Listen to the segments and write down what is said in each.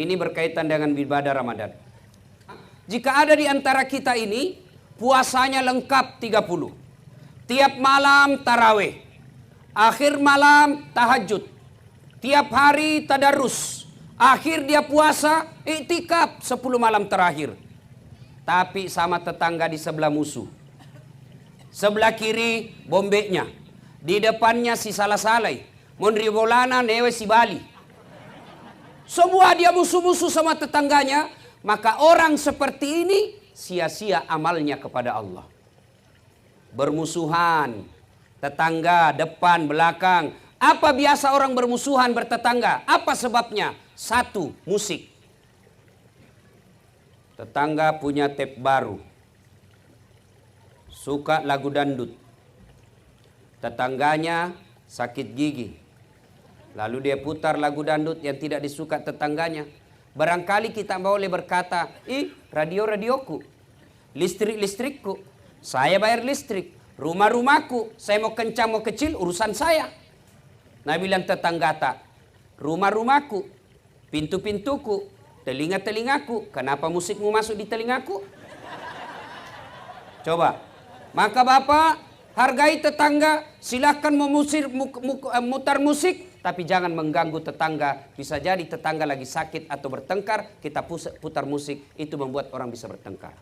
Ini berkaitan dengan ibadah Ramadan. Jika ada di antara kita ini, puasanya lengkap 30. Tiap malam tarawih. Akhir malam tahajud. Tiap hari tadarus. Akhir dia puasa, iktikaf 10 malam terakhir. Tapi sama tetangga di sebelah musuh. Sebelah kiri bombeknya. Di depannya si salah-salai. Monribolana newe si Bali. Semua dia musuh-musuh sama tetangganya. Maka orang seperti ini sia-sia amalnya kepada Allah. Bermusuhan. Tetangga, depan, belakang. Apa biasa orang bermusuhan bertetangga? Apa sebabnya? Satu, musik. Tetangga punya tape baru. Suka lagu dangdut. Tetangganya sakit gigi. Lalu dia putar lagu dangdut yang tidak disuka tetangganya. Barangkali kita boleh berkata, radio-radioku, listrik-listrikku, saya bayar listrik, rumah-rumahku, saya mau kencang mau kecil urusan saya. Nah bilang tetangga tak, rumah-rumahku, pintu-pintuku, telinga-telingaku, kenapa musikmu masuk di telingaku? Coba, maka Bapak hargai tetangga, silahkan mutar musik, tapi jangan mengganggu tetangga. Bisa jadi tetangga lagi sakit atau bertengkar, kita putar musik, itu membuat orang bisa bertengkar.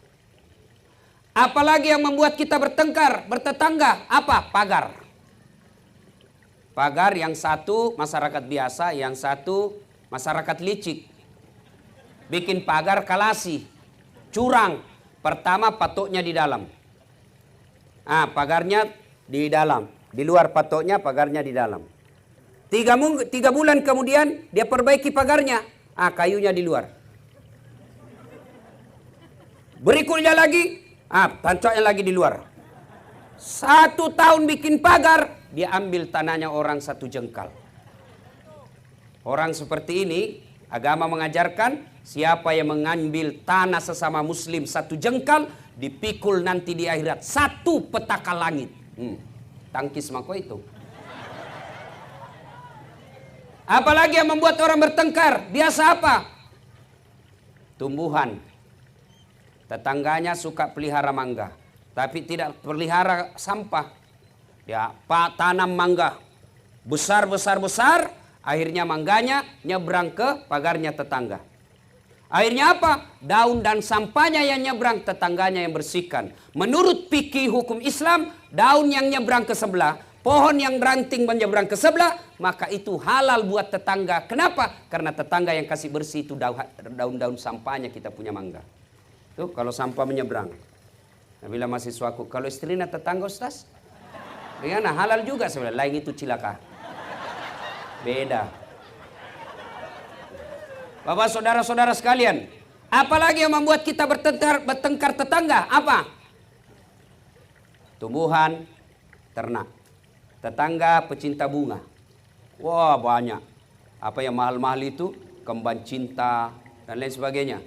Apalagi yang membuat kita bertengkar, bertetangga, apa? Pagar. Pagar yang satu masyarakat biasa, yang satu masyarakat licik. Bikin pagar kalasi, curang. Pertama patoknya di dalam. Pagarnya di dalam. Di luar patoknya, pagarnya di dalam. 3 bulan kemudian dia perbaiki pagarnya. Kayunya di luar. Berikutnya lagi, pancoknya lagi di luar. 1 tahun bikin pagar, dia ambil tanahnya orang 1 jengkal. Orang seperti ini, agama mengajarkan siapa yang mengambil tanah sesama muslim 1 jengkal, dipikul nanti di akhirat 1 petaka langit. Tangkis mako itu. Apalagi yang membuat orang bertengkar? Biasa apa? Tumbuhan. Tetangganya suka pelihara mangga, tapi tidak pelihara sampah. Dia tanam mangga besar, akhirnya mangganya nyebrang ke pagarnya tetangga. Akhirnya apa? Daun dan sampahnya yang nyebrang, tetangganya yang bersihkan. Menurut fikih hukum Islam, daun yang nyebrang ke sebelah, pohon yang ranting menyeberang ke sebelah, maka itu halal buat tetangga. Kenapa? Karena tetangga yang kasih bersih itu daun-daun sampahnya kita punya mangga. Tuh kalau sampah menyeberang. Nah, bila mahasiswaku, kalau istrinya tetangga Ustaz, bagaimana? Halal juga sebenarnya. Lain itu cilaka. Beda. Bapak saudara-saudara sekalian, apalagi yang membuat kita bertengkar tetangga? Apa? Tumbuhan, ternak. Tetangga pecinta bunga. Wah banyak. Apa yang mahal-mahal itu? Kembang cinta dan lain sebagainya.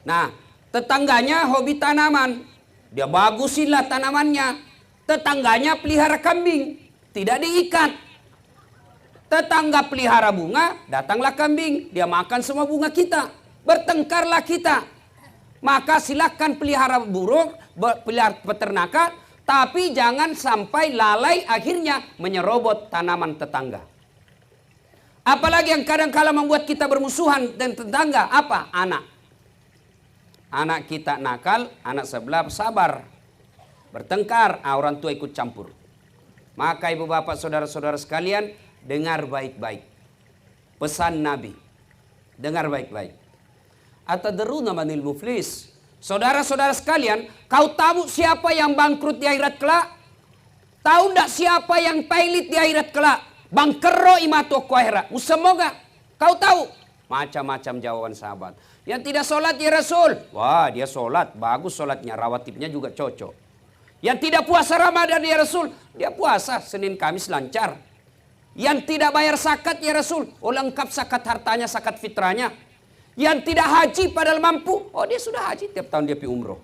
Nah, tetangganya hobi tanaman. Dia bagusinlah tanamannya. Tetangganya pelihara kambing. Tidak diikat. Tetangga pelihara bunga, datanglah kambing. Dia makan semua bunga kita. Bertengkarlah kita. Maka silakan pelihara burung, pelihara peternakan. Tapi jangan sampai lalai akhirnya menyerobot tanaman tetangga. Apalagi yang kadang-kala membuat kita bermusuhan dan tetangga. Apa? Anak. Anak kita nakal, anak sebelah sabar. Bertengkar, orang tua ikut campur. Maka ibu bapak saudara-saudara sekalian, dengar baik-baik. Pesan Nabi. Dengar baik-baik. Atadruna manil muflis. Saudara-saudara sekalian, kau tahu siapa yang bangkrut di akhirat kelak? Tahu enggak siapa yang pailit di akhirat kelak? Bangkero imato ku akhirat. Semoga kau tahu. Macam-macam jawaban sahabat. Yang tidak sholat ya Rasul. Wah dia sholat, bagus sholatnya, rawatibnya juga cocok. Yang tidak puasa Ramadan ya Rasul. Dia puasa, Senin Kamis lancar. Yang tidak bayar zakat ya Rasul. Oh lengkap zakat hartanya, zakat fitrahnya. Yang tidak haji padahal mampu. Oh dia sudah haji, tiap tahun dia pergi umroh.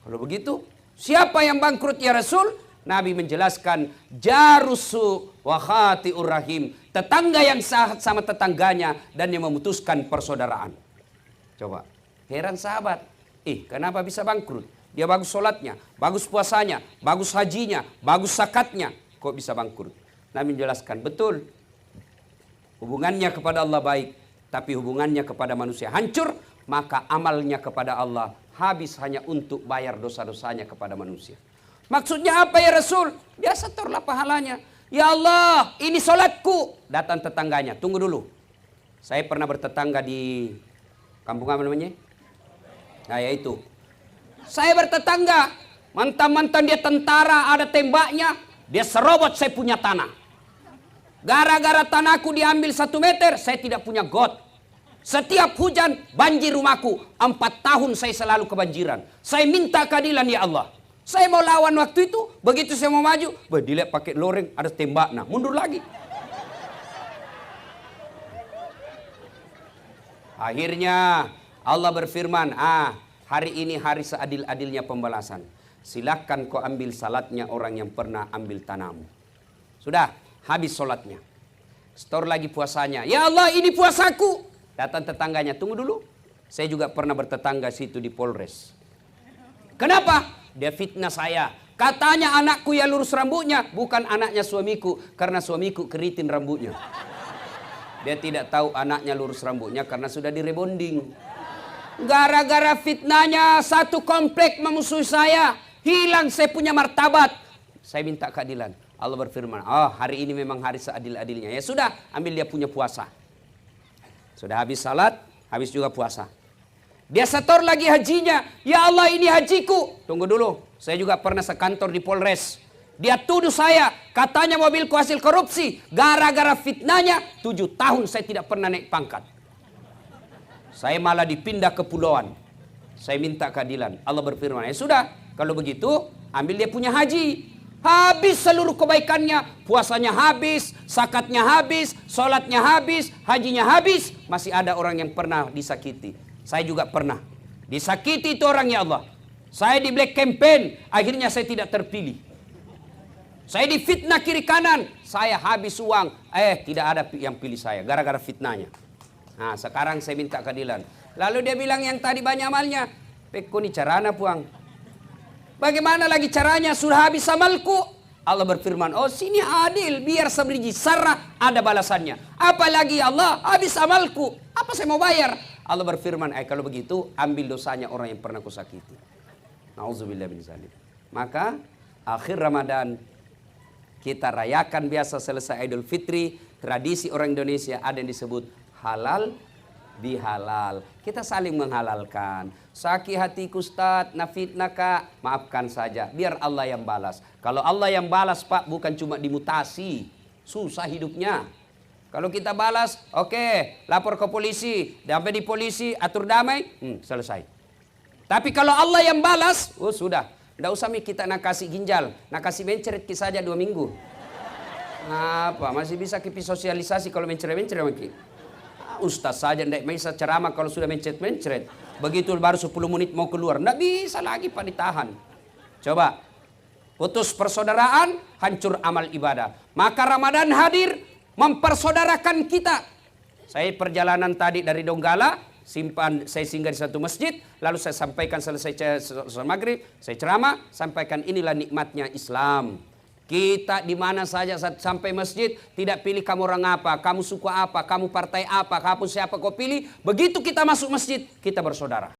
Kalau begitu, siapa yang bangkrut ya Rasul? Nabi menjelaskan, jarusu wa khati'ur rahim. Tetangga yang sahat sama tetangganya dan yang memutuskan persaudaraan. Coba. Heran sahabat. Kenapa bisa bangkrut? Dia bagus sholatnya, bagus puasanya, bagus hajinya, bagus zakatnya. Kok bisa bangkrut? Nabi menjelaskan, betul. Hubungannya kepada Allah baik, tapi hubungannya kepada manusia hancur, maka amalnya kepada Allah habis hanya untuk bayar dosa-dosanya kepada manusia. Maksudnya apa ya Rasul? Dia setorlah pahalanya. Ya Allah, ini sholatku. Datang tetangganya, tunggu dulu. Saya pernah bertetangga di kampung apa namanya? Nah yaitu. Saya bertetangga, mantan-mantan dia tentara, ada tembaknya, dia serobot saya punya tanah. Gara-gara tanahku diambil 1 meter, saya tidak punya got. Setiap hujan banjir rumahku. 4 tahun saya selalu kebanjiran. Saya minta keadilan ya Allah. Saya mau lawan waktu itu, begitu saya mau maju, dilihat pakai loreng ada tembak, nah mundur lagi. Akhirnya Allah berfirman, hari ini hari seadil-adilnya pembalasan. Silakan kau ambil salatnya orang yang pernah ambil tanahmu. Sudah, habis salatnya. Setor lagi puasanya. Ya Allah, ini puasaku. Datang tetangganya, tunggu dulu. Saya juga pernah bertetangga situ di Polres. Kenapa? Dia fitnah saya. Katanya anakku yang lurus rambutnya, bukan anaknya suamiku, karena suamiku keriting rambutnya. Dia tidak tahu anaknya lurus rambutnya karena sudah direbonding. Gara-gara fitnahnya satu komplek memusuhi saya, hilang saya punya martabat. Saya minta keadilan. Allah berfirman, hari ini memang hari seadil-adilnya. Ya sudah, ambil dia punya puasa. Sudah habis salat, habis juga puasa. Dia setor lagi hajinya. Ya Allah, ini hajiku. Tunggu dulu. Saya juga pernah sekantor di Polres. Dia tuduh saya. Katanya mobilku hasil korupsi. Gara-gara fitnahnya 7 tahun saya tidak pernah naik pangkat. Saya malah dipindah ke pulauan. Saya minta keadilan. Allah berfirman, ya sudah. Kalau begitu, ambil dia punya haji. Habis seluruh kebaikannya. Puasanya habis. Zakatnya habis. Sholatnya habis. Hajinya habis. Masih ada orang yang pernah disakiti. Saya juga pernah disakiti itu orang, ya Allah. Saya di black campaign, akhirnya saya tidak terpilih. Saya difitnah kiri kanan, saya habis uang, tidak ada yang pilih saya gara-gara fitnahnya. Nah, sekarang saya minta keadilan. Lalu dia bilang yang tadi banyak amalnya, peko ni carana puang. Bagaimana lagi caranya? Sudah habis amalku. Allah berfirman, sini adil, biar sebiji sarah ada balasannya. Apalagi Allah, habis amalku, apa saya mau bayar? Allah berfirman, kalau begitu ambil dosanya orang yang pernah kusakiti. Nauzubillah min zalik. Maka akhir Ramadan kita rayakan biasa selesai Idul Fitri, tradisi orang Indonesia ada yang disebut halal bihalal. Kita saling menghalalkan. Sakit hatiku Ustaz, nafitnaka, maafkan saja, biar Allah yang balas. Kalau Allah yang balas Pak, bukan cuma dimutasi, susah hidupnya. Kalau kita balas, lapor ke polisi, sampai di polisi, atur damai, selesai. Tapi kalau Allah yang balas, sudah. Tidak usah kita nak kasih ginjal, nak kasih mencret saja 2 minggu. Apa, masih bisa kita sosialisasi kalau mencret-mencret. Ustaz saja tidak bisa ceramah kalau sudah mencret-mencret. Begitu baru 10 menit mau keluar, tidak bisa lagi Pak ditahan. Coba, putus persaudaraan, hancur amal ibadah. Maka Ramadan hadir, mempersaudarakan kita. Saya perjalanan tadi dari Donggala, saya singgah di satu masjid, lalu saya sampaikan selesai maghrib, saya ceramah, sampaikan inilah nikmatnya Islam. Kita di mana saja sampai masjid, tidak pilih kamu orang apa, kamu suku apa, kamu partai apa, kamu siapa kau pilih. Begitu kita masuk masjid, kita bersaudara.